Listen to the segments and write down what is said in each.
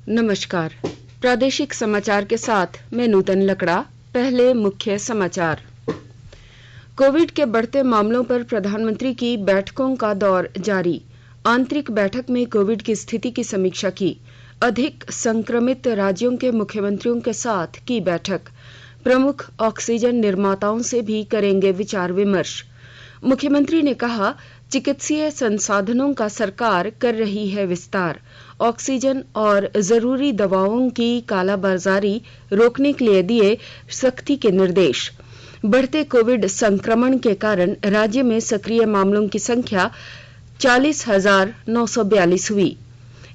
नमस्कार। प्रादेशिक समाचार के साथ मैं नूतन लकड़ा। पहले मुख्य समाचार। कोविड के बढ़ते मामलों पर प्रधानमंत्री की बैठकों का दौर जारी। आंतरिक बैठक में कोविड की स्थिति की समीक्षा की। अधिक संक्रमित राज्यों के मुख्यमंत्रियों के साथ की बैठक। प्रमुख ऑक्सीजन निर्माताओं से भी करेंगे विचार विमर्श। मुख्यमंत्री ने कहा, चिकित्सीय संसाधनों का सरकार कर रही है विस्तार। ऑक्सीजन और जरूरी दवाओं की कालाबाजारी रोकने के लिए दिए सख्ती के निर्देश। बढ़ते कोविड संक्रमण के कारण राज्य में सक्रिय मामलों की संख्या 40,942 हुई।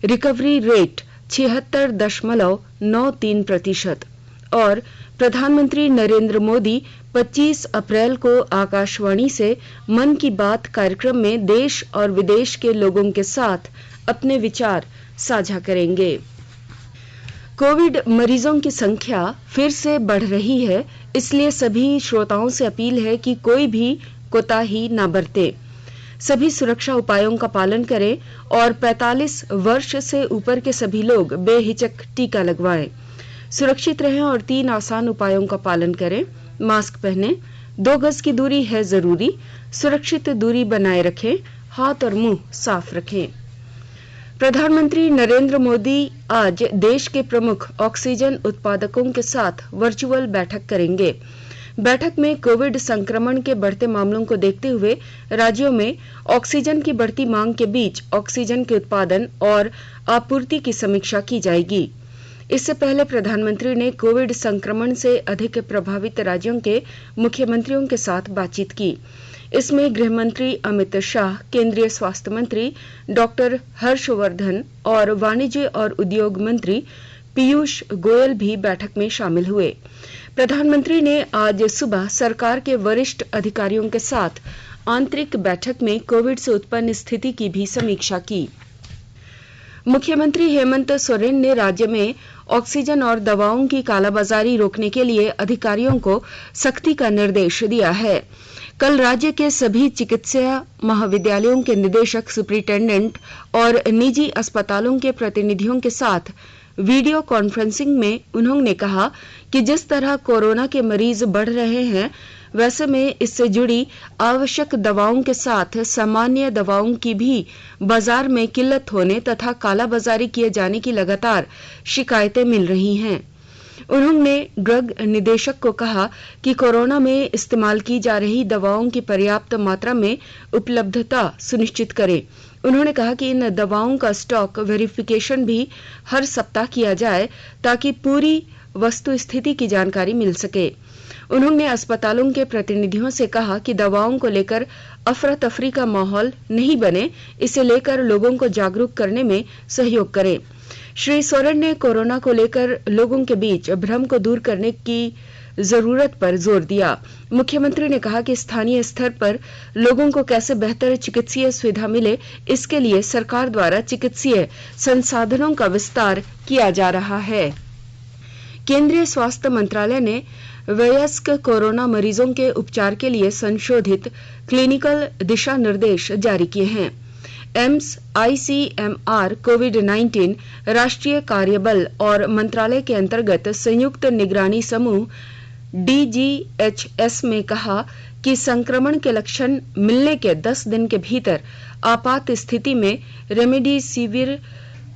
Recovery rate 76.93%। और प्रधानमंत्री नरेंद्र मोदी 25 अप्रैल को आकाशवाणी से मन की बात कार्यक्रम में देश और विदेश के लोगों के साथ अपने विचार साझा करेंगे। कोविड मरीजों की संख्या फिर से बढ़ रही है, इसलिए सभी श्रोताओं से अपील है कि कोई भी कोताही न बरते। सभी सुरक्षा उपायों का पालन करें और 45 वर्ष से ऊपर के सभी लोग बेहिचक टीका लगवाएं। सुरक्षित रहें और 3 आसान उपायों का पालन करें। मास्क पहनें, 2 गज की दूरी है जरूरी, सुरक्षित दूरी बनाए रखें, हाथ और मुंह साफ रखें। प्रधानमंत्री नरेंद्र मोदी आज देश के प्रमुख ऑक्सीजन उत्पादकों के साथ वर्चुअल बैठक करेंगे। बैठक में कोविड संक्रमण के बढ़ते मामलों को देखते हुए राज्यों में ऑक्सीजन की बढ़ती मांग के बीच ऑक्सीजन के उत्पादन और आपूर्ति की समीक्षा की जाएगी। इससे पहले प्रधानमंत्री ने कोविड संक्रमण से अधिक प्रभावित राज्यों के मुख्यमंत्रियों के साथ बातचीत की। इसमें गृह मंत्री अमित शाह, केंद्रीय स्वास्थ्य मंत्री डॉक्टर हर्षवर्धन और वाणिज्य और उद्योग मंत्री पीयूष गोयल भी बैठक में शामिल हुए। प्रधानमंत्री ने आज सुबह सरकार के वरिष्ठ अधिकारियों के साथ आंतरिक बैठक में कोविड से उत्पन्न स्थिति की भी समीक्षा की। मुख्यमंत्री हेमंत सोरेन ने राज्य में ऑक्सीजन और दवाओं की कालाबाजारी रोकने के लिए अधिकारियों को सख्ती का निर्देश दिया है। कल राज्य के सभी चिकित्सा महाविद्यालयों के निदेशक, सुपरिटेंडेंट और निजी अस्पतालों के प्रतिनिधियों के साथ वीडियो कॉन्फ्रेंसिंग में उन्होंने कहा कि जिस तरह कोरोना के मरीज बढ़ रहे हैं, वैसे में इससे जुड़ी आवश्यक दवाओं के साथ सामान्य दवाओं की भी बाजार में किल्लत होने तथा कालाबाजारी किए जाने की लगातार शिकायतें मिल रही हैं। उन्होंने ड्रग निदेशक को कहा कि कोरोना में इस्तेमाल की जा रही दवाओं की पर्याप्त मात्रा में उपलब्धता सुनिश्चित करें। उन्होंने कहा कि इन दवाओं का स्टॉक वेरिफिकेशन भी हर सप्ताह किया जाए ताकि पूरी वस्तु स्थिति की जानकारी मिल सके। उन्होंने अस्पतालों के प्रतिनिधियों से कहा कि दवाओं को लेकर अफरा तफरी का माहौल नहीं बने, इसे लेकर लोगों को जागरूक करने में सहयोग करें। श्री सोरेन ने कोरोना को लेकर लोगों के बीच भ्रम को दूर करने की जरूरत पर जोर दिया। मुख्यमंत्री ने कहा कि स्थानीय स्तर पर लोगों को कैसे बेहतर चिकित्सीय सुविधा मिले, इसके लिए सरकार द्वारा चिकित्सीय संसाधनों का विस्तार किया जा रहा है। केंद्रीय स्वास्थ्य मंत्रालय ने वयस्क कोरोना मरीजों के उपचार के लिए संशोधित क्लिनिकल दिशा निर्देश जारी किए हैं। एम्स, आईसीएमआर, कोविड-19 राष्ट्रीय कार्यबल और मंत्रालय के अंतर्गत संयुक्त निगरानी समूह DGHS में कहा कि संक्रमण के लक्षण मिलने के 10 दिन के भीतर आपात स्थिति में रेमडेसिविर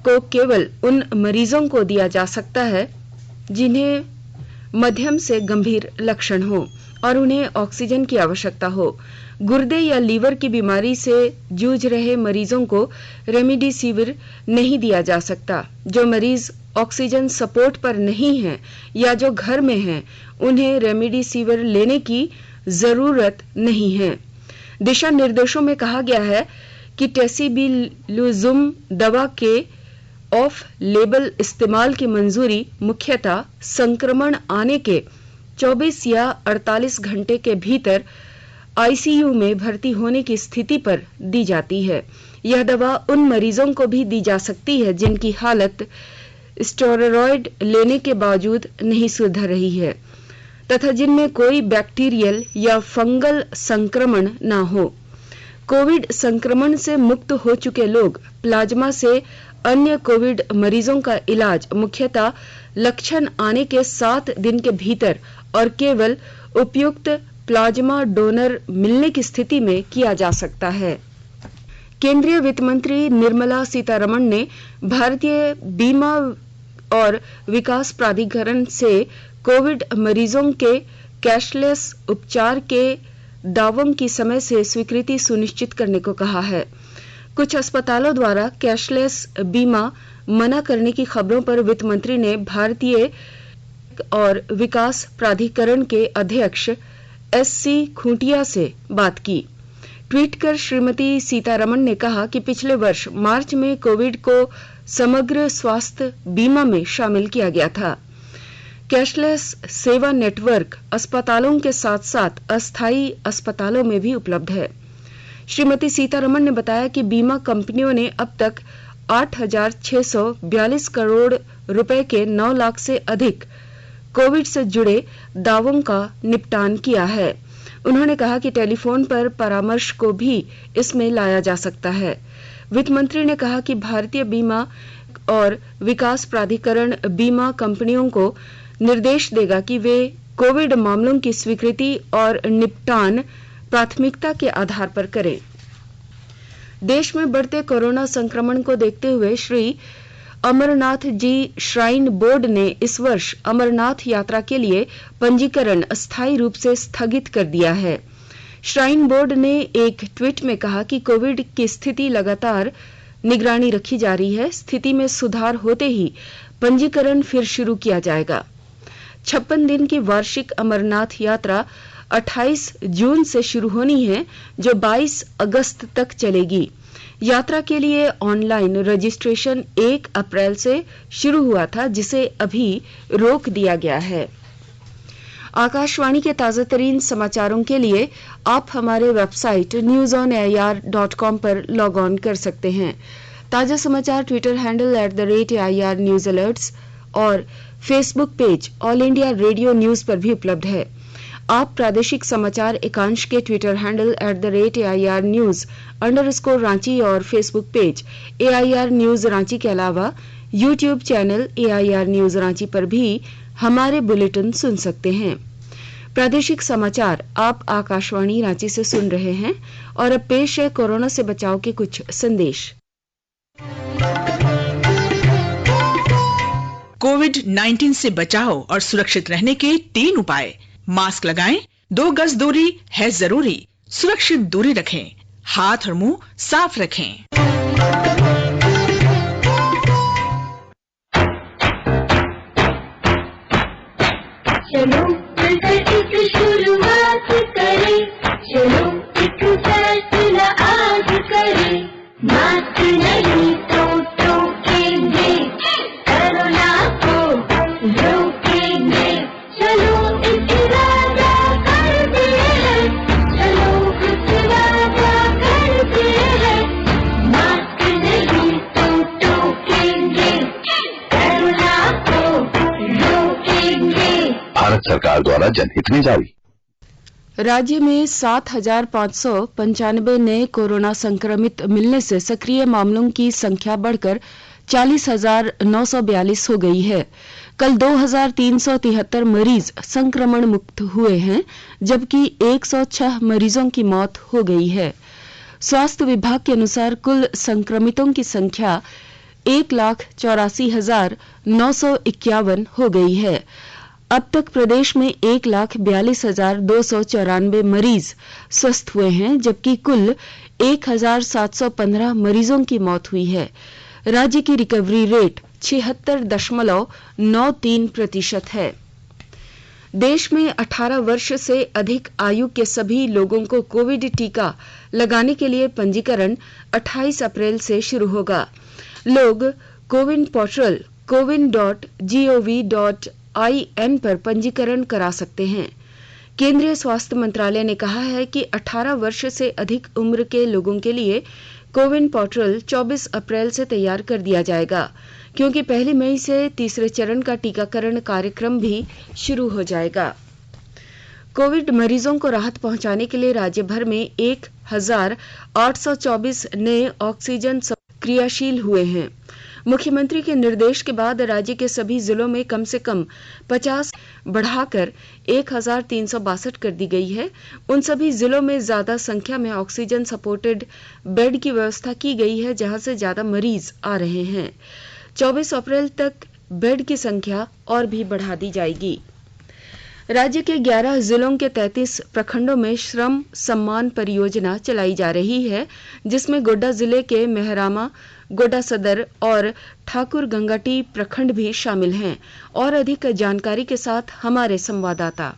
को केवल उन मरीजों को दिया जा सकता है जिन्हें मध्यम से गंभीर लक्षण हो और उन्हें ऑक्सीजन की आवश्यकता हो। गुर्दे या लीवर की बीमारी से जूझ रहे मरीजों को रेमडेसिविर नहीं दिया जा सकता। जो मरीज ऑक्सीजन सपोर्ट पर नहीं है या जो घर में हैं, उन्हें रेमडेसिविर लेने की जरूरत नहीं है। दिशा निर्देशों में कहा गया है कि टेसिबिलुजुम दवा के ऑफ लेबल इस्तेमाल की मंजूरी मुख्यतः संक्रमण आने के 24 या 48 घंटे के भीतर आईसीयू में भर्ती होने की स्थिति पर दी जाती है। यह दवा उन मरीजों को भी दी जा सकती है जिनकी हालत स्टेरॉयड लेने के बावजूद नहीं सुधर रही है तथा जिनमें कोई बैक्टीरियल या फंगल संक्रमण न हो। कोविड संक्रमण से मुक्त हो चुके लोग प्लाज्मा से अन्य कोविड मरीजों का इलाज मुख्यतः लक्षण आने के 7 दिन के भीतर और केवल उपयुक्त प्लाज्मा डोनर मिलने की स्थिति में किया जा सकता है। केंद्रीय वित्त मंत्री निर्मला सीतारमण ने भारतीय बीमा और विकास प्राधिकरण से कोविड मरीजों के कैशलेस उपचार के दावों की समय से स्वीकृति सुनिश्चित करने को कहा है। कुछ अस्पतालों द्वारा कैशलेस बीमा मना करने की खबरों पर वित्त मंत्री ने भारतीय और विकास प्राधिकरण के अध्यक्ष एससी खूंटिया से बात की। ट्वीट कर श्रीमती सीतारमण ने कहा कि पिछले वर्ष मार्च में कोविड को समग्र स्वास्थ्य बीमा में शामिल किया गया था। कैशलेस सेवा नेटवर्क अस्पतालों के साथ साथ अस्थायी अस्पतालों में भी उपलब्ध है। श्रीमती सीतारमण ने बताया कि बीमा कंपनियों ने अब तक 8,642 करोड़ रुपए के 9 लाख से अधिक कोविड से जुड़े दावों का निपटान किया है। उन्होंने कहा कि टेलीफोन पर परामर्श को भी इसमें लाया जा सकता है। वित्त मंत्री ने कहा कि भारतीय बीमा और विकास प्राधिकरण बीमा कंपनियों को निर्देश देगा कि वे कोविड मामलों की स्वीकृति और निपटान प्राथमिकता के आधार पर करें। देश में बढ़ते कोरोना संक्रमण को देखते हुए श्री अमरनाथ जी श्राइन बोर्ड ने इस वर्ष अमरनाथ यात्रा के लिए पंजीकरण अस्थायी रूप से स्थगित कर दिया है। श्राइन बोर्ड ने एक ट्वीट में कहा कि कोविड की स्थिति लगातार निगरानी रखी जा रही है। स्थिति में सुधार होते ही पंजीकरण फिर शुरू किया जाएगा। 56 दिन की वार्षिक अमरनाथ यात्रा 28 जून से शुरू होनी है, जो 22 अगस्त तक चलेगी। यात्रा के लिए ऑनलाइन रजिस्ट्रेशन 1 अप्रैल से शुरू हुआ था, जिसे अभी रोक दिया गया है। आकाशवाणी के ताजा तरीन समाचारों के लिए आप हमारे वेबसाइट newsonair.com पर लॉग ऑन कर सकते हैं। ताजा समाचार Twitter handle @AIR news alerts और Facebook page all India radio news पर भी उपलब्ध है। आप प्रादेशिक समाचार एकांश के ट्विटर हैंडल @AIR न्यूज_रांची और Facebook page AIR news Ranchi के अलावा YouTube channel AIR news Ranchi पर भी हमारे बुलेटिन सुन सकते हैं। प्रादेशिक समाचार आप आकाशवाणी रांची से सुन रहे हैं और अब पेश है कोरोना से बचाव के कुछ संदेश। कोविड-19 से बचाव और सुरक्षित रहने के 3 उपाय। मास्क लगाएं, 2 गज दूरी है जरूरी, सुरक्षित दूरी रखें, हाथ और मुंह साफ रखें। चलो मिलकर एक शुरुआत करें, चलो एक फैसला आज करें, मास्क नहीं तो टोकेंगे, कोरोना को रोकेंगे, चलो एक वादा करते हैं, चलो एक वादा करते हैं, मास्क नहीं तो टोकेंगे, कोरोना को रोकेंगे। भारत सरकार द्वारा जनहित में जारी। राज्य में 7,595 नए कोरोना संक्रमित मिलने से सक्रिय मामलों की संख्या बढ़कर 40,942 हो गई है। कल 2,373 मरीज संक्रमण मुक्त हुए हैं, जबकि 106 मरीजों की मौत हो गई है। स्वास्थ्य विभाग के अनुसार कुल संक्रमितों की संख्या 1,84,951 हो गई है। अब तक प्रदेश में 1,42,294 मरीज स्वस्थ हुए हैं, जबकि कुल 1,715 मरीजों की मौत हुई है। राज्य की रिकवरी रेट 76.93% है। देश में 18 वर्ष से अधिक आयु के सभी लोगों को कोविड टीका लगाने के लिए पंजीकरण 28 अप्रैल से शुरू होगा। लोग कोविन पोर्टल cowin.gov.in पर पंजीकरण करा सकते हैं। केंद्रीय स्वास्थ्य मंत्रालय ने कहा है कि 18 वर्ष से अधिक उम्र के लोगों के लिए कोविन पोर्टल 24 अप्रैल से तैयार कर दिया जाएगा, क्योंकि 1 मई से तीसरे चरण का टीकाकरण कार्यक्रम भी शुरू हो जाएगा। कोविड मरीजों को राहत पहुंचाने के लिए राज्य भर में 1,824 नए ऑक्सीजन क्रियाशील हुए हैं। मुख्यमंत्री के निर्देश के बाद राज्य के सभी जिलों में कम से कम 50 बढ़ाकर 1362 कर दी गई है। उन सभी जिलों में ज्यादा संख्या में ऑक्सीजन सपोर्टेड बेड की व्यवस्था की गई है, जहां से ज्यादा मरीज आ रहे हैं। 24 अप्रैल तक बेड की संख्या और भी बढ़ा दी जाएगी। राज्य के 11 जिलों के 33 प्रखंडों में श्रम सम्मान परियोजना चलाई जा रही है, जिसमें गोड्डा जिले के मेहरामा, गोड्डा सदर और ठाकुर गंगाटी प्रखंड भी शामिल हैं। और अधिक जानकारी के साथ हमारे संवाददाता।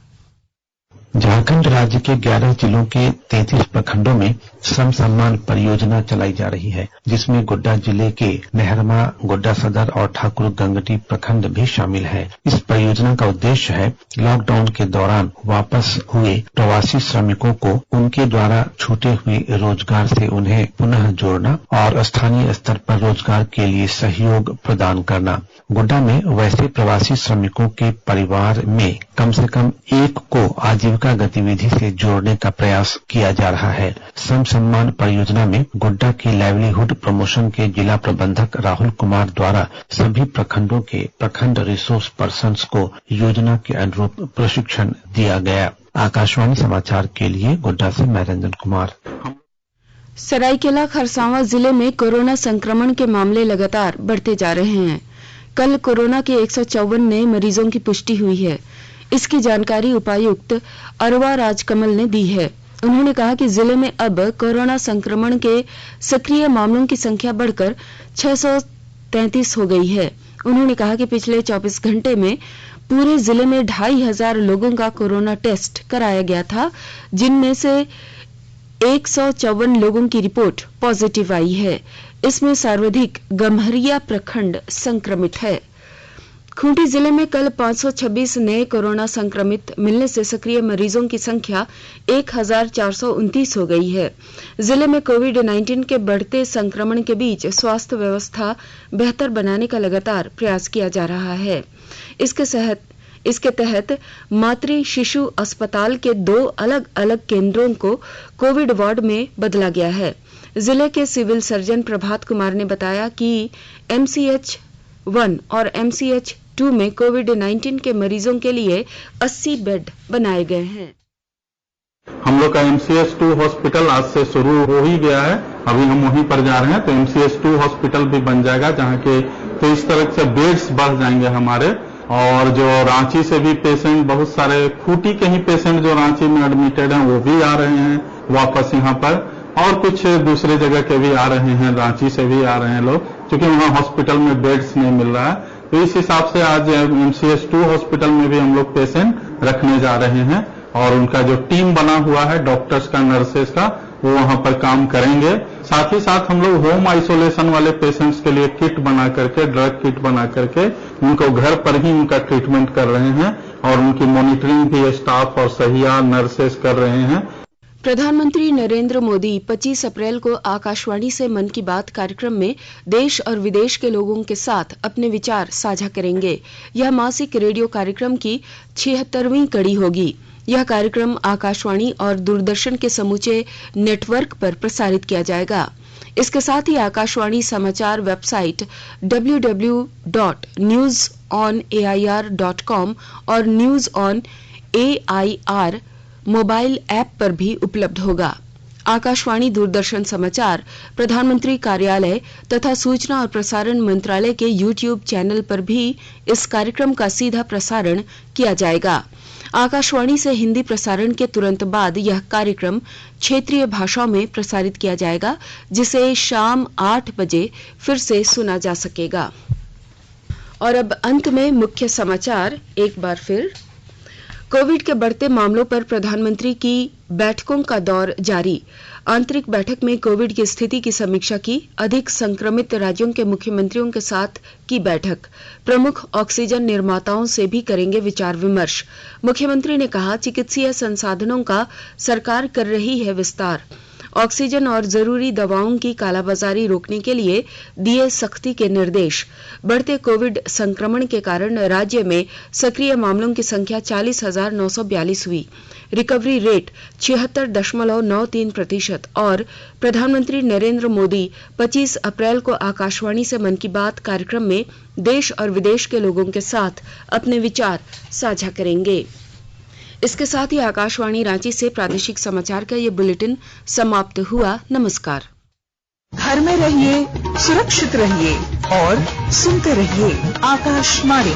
झारखंड राज्य के 11 जिलों के 33 प्रखंडों में श्रम सम्मान परियोजना चलाई जा रही है, जिसमें गोड्डा जिले के मेहरमा, गोड्डा सदर और ठाकुर गंगटी प्रखंड भी शामिल है। इस परियोजना का उद्देश्य है लॉकडाउन के दौरान वापस हुए प्रवासी श्रमिकों को उनके द्वारा छूटे हुए रोजगार से उन्हें पुनः जोड़ना और स्थानीय स्तर पर रोजगार के लिए सहयोग प्रदान करना। गोड्डा में वैसे प्रवासी श्रमिकों के परिवार में कम से कम एक को आजीविका गतिविधि से जोड़ने का प्रयास किया जा रहा है। श्रम सम्मान परियोजना में गोड्डा की लाइवलीहुड प्रमोशन के जिला प्रबंधक राहुल कुमार द्वारा सभी प्रखंडों के प्रखंड रिसोर्स पर्सन्स को योजना के अनुरूप प्रशिक्षण दिया गया। आकाशवाणी समाचार के लिए गोड्डा से मैं रंजन कुमार। सरायकेला खरसावां जिले में कोरोना संक्रमण के मामले लगातार बढ़ते जा रहे हैं। कल कोरोना के 154 नए मरीजों की पुष्टि हुई है। इसकी जानकारी उपायुक्त अरवा राजकमल ने दी है। उन्होंने कहा कि जिले में अब कोरोना संक्रमण के सक्रिय मामलों की संख्या बढ़कर 633 हो गई है। उन्होंने कहा कि पिछले 24 घंटे में पूरे जिले में 2500 लोगों का कोरोना टेस्ट कराया गया था, जिनमें से 154 लोगों की रिपोर्ट पॉजिटिव आई है। इसमें सर्वाधिक गम्हरिया प्रखंड संक्रमित है। खूंटी जिले में कल 526 नए कोरोना संक्रमित मिलने से सक्रिय मरीजों की संख्या 1429 हो गई है। जिले में कोविड-19 के बढ़ते संक्रमण के बीच स्वास्थ्य व्यवस्था बेहतर बनाने का लगातार प्रयास किया जा रहा है। इसके तहत मातृ शिशु अस्पताल के 2 अलग अलग केंद्रों को कोविड वार्ड में बदला गया है। जिले के सिविल सर्जन प्रभात कुमार ने बताया कि MCH 1 और MCH 2 में कोविड-19 के मरीजों के लिए 80 बेड बनाए गए हैं। हम लोग का MCH 2 हॉस्पिटल आज से शुरू हो ही गया है। अभी हम वहीं पर जा रहे हैं, तो MCH 2 हॉस्पिटल भी बन जाएगा, जहाँ के तो इस तरह से बेड्स बढ़ जाएंगे हमारे। और जो रांची से भी पेशेंट, बहुत सारे खूंटी के ही पेशेंट जो रांची में एडमिटेड हैं, वो भी आ रहे हैं वापस यहाँ पर, और कुछ दूसरे जगह के भी आ रहे हैं, रांची से भी आ रहे हैं लोग, क्योंकि वहाँ हॉस्पिटल में बेड्स नहीं मिल रहा है। तो इस हिसाब से आज MCH 2 हॉस्पिटल में भी हम लोग पेशेंट रखने जा रहे हैं, और उनका जो टीम बना हुआ है डॉक्टर्स का, नर्सेस का, वो वहाँ पर काम करेंगे। साथ ही साथ हम लोग होम आइसोलेशन वाले पेशेंट्स के लिए किट बना करके, ड्रग किट बना करके उनको घर पर ही उनका ट्रीटमेंट कर रहे हैं, और उनकी मॉनिटरिंग भी स्टाफ और सहिया नर्सेस कर रहे हैं। प्रधानमंत्री नरेंद्र मोदी 25 अप्रैल को आकाशवाणी से मन की बात कार्यक्रम में देश और विदेश के लोगों के साथ अपने विचार साझा करेंगे। यह मासिक रेडियो कार्यक्रम की 76वीं कड़ी होगी। यह कार्यक्रम आकाशवाणी और दूरदर्शन के समूचे नेटवर्क पर प्रसारित किया जाएगा। इसके साथ ही आकाशवाणी समाचार वेबसाइट www.newsonair.com और news on AIR mobile app पर भी उपलब्ध होगा। आकाशवाणी दूरदर्शन समाचार, प्रधानमंत्री कार्यालय तथा सूचना और प्रसारण मंत्रालय के YouTube चैनल पर भी इस कार्यक्रम का सीधा प्रसारण किया जाएगा। आकाशवाणी से हिंदी प्रसारण के तुरंत बाद यह कार्यक्रम क्षेत्रीय भाषाओं में प्रसारित किया जाएगा, जिसे शाम 8 बजे फिर से सुना जा सकेगा। और अब अंत में मुख्य समाचार एक बार फिर। कोविड के बढ़ते मामलों पर प्रधानमंत्री की बैठकों का दौर जारी। आंतरिक बैठक में कोविड की स्थिति की समीक्षा की। अधिक संक्रमित राज्यों के मुख्यमंत्रियों के साथ की बैठक। प्रमुख ऑक्सीजन निर्माताओं से भी करेंगे विचार विमर्श। मुख्यमंत्री ने कहा, चिकित्सीय संसाधनों का सरकार कर रही है विस्तार। ऑक्सीजन और जरूरी दवाओं की कालाबाजारी रोकने के लिए दिए सख्ती के निर्देश। बढ़ते कोविड संक्रमण के कारण राज्य में सक्रिय मामलों की संख्या 40,942 हुई। रिकवरी रेट 76.93% और प्रधानमंत्री नरेंद्र मोदी 25 अप्रैल को आकाशवाणी से मन की बात कार्यक्रम में देश और विदेश के लोगों के साथ अपने विचार साझा करेंगे। इसके साथ ही आकाशवाणी रांची से प्रादेशिक समाचार का ये बुलेटिन समाप्त हुआ। नमस्कार। घर में रहिए, सुरक्षित रहिए और सुनते रहिए आकाशवाणी।